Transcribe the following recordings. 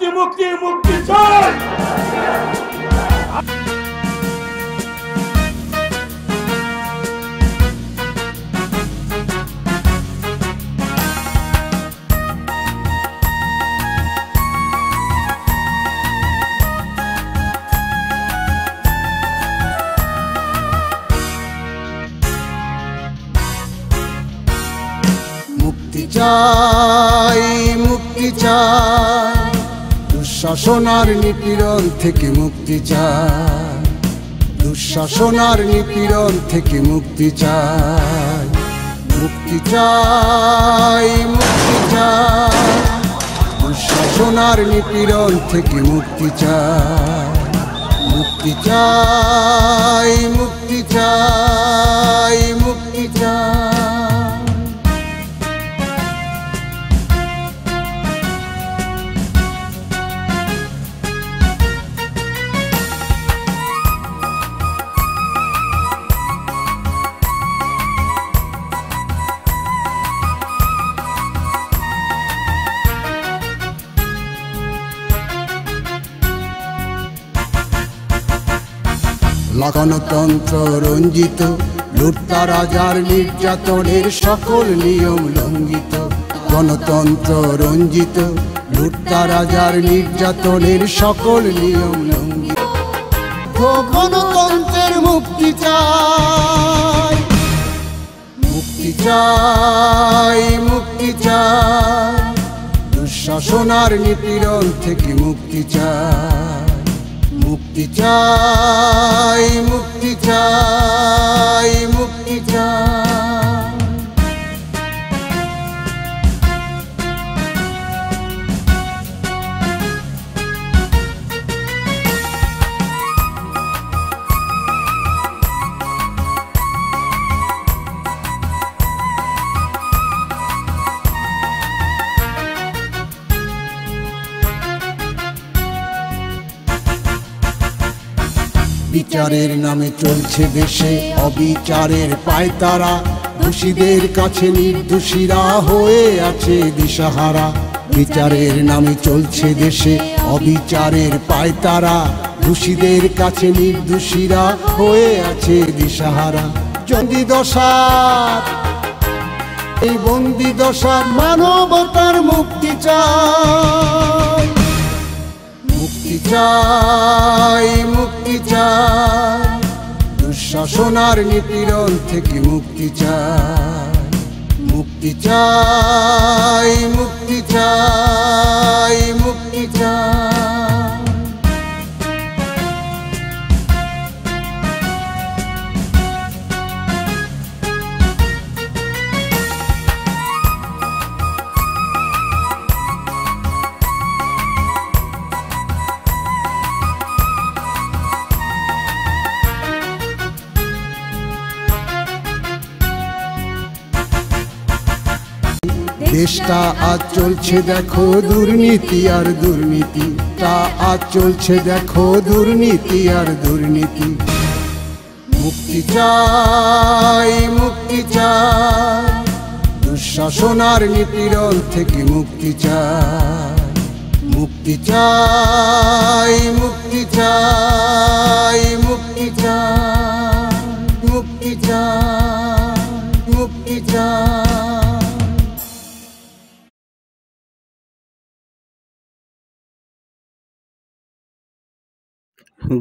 মুক্তি মুক্তি মুক্তি চাই। মুক্তি চাই, মুক্তি চাই, দুঃশাসনার নিপীড়ন থেকে মুক্তি চাই, দুঃশাসনার নিপীড়ন থেকে মুক্তি চাই, মুক্তি চাই, মুক্তি চাই, দুঃশাসনার নিপীড়ন থেকে মুক্তি চাই, মুক্তি চাই, মুক্তি চাই, মুক্তি চাই। গণতন্ত্র রঞ্জিত, লুটতা রাজার নির্যাতনের সকল নিয়ম লঙ্ঘিত, গণতন্ত্র রঞ্জিত, লুটতা রাজার নির্যাতনের সকল নিয়ম লঙ্ঘিত। গণতন্ত্রের মুক্তি চাই, মুক্তি চাই, মুক্তি চাই, দুঃশাসনার নিপীড়ন থেকে মুক্তি চাই, মুক্তি চাই, মুক্তি চাই, মুক্তি চাই। বিচারের নামে চলছে দেশে অবিচারের পায়তারা, দোষীদের কাছে নির্দোষীরা হয়ে আছে দিশাহারা। বিচারের নামে চলছে দেশে অবিচারের পায়তারা, দোষীদের কাছে নির্দোষীরা হয়ে আছে দিশাহারা। বন্দি দশার, এই বন্দি দশার মানবতার মুক্তি চাই, মুক্তি চাই, মুক্তি চাই, দুঃশাসনার নিপীড়ন থেকে মুক্তি চাই, মুক্তি চাই, মুক্তি চাই, মুক্তি চাই। দেশটা আজ চলছে দেখো দুর্নীতি আর দুর্নীতি, তা আজ চলছে দেখো দুর্নীতি আর দুর্নীতি। মুক্তি চাই, মুক্তি চাই, দুঃশাসনার নিপীড়ন থেকে মুক্তি চাই, মুক্তি চাই, মুক্তি চাই, মুক্তি চাই, মুক্তি চাই, মুক্তি চাই।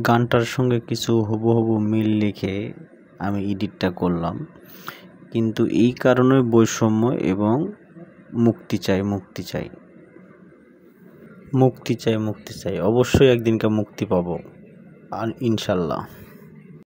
গানটার সঙ্গে কিছু হুবহু মিল লিখে আমি এডিটটা করলাম, কিন্তু এই কারণে বৈষম্য এবং মুক্তি চাই, মুক্তি চাই, মুক্তি চাই, মুক্তি চাই, অবশ্যই একদিনকে মুক্তি পাবো আর ইনশাল্লাহ।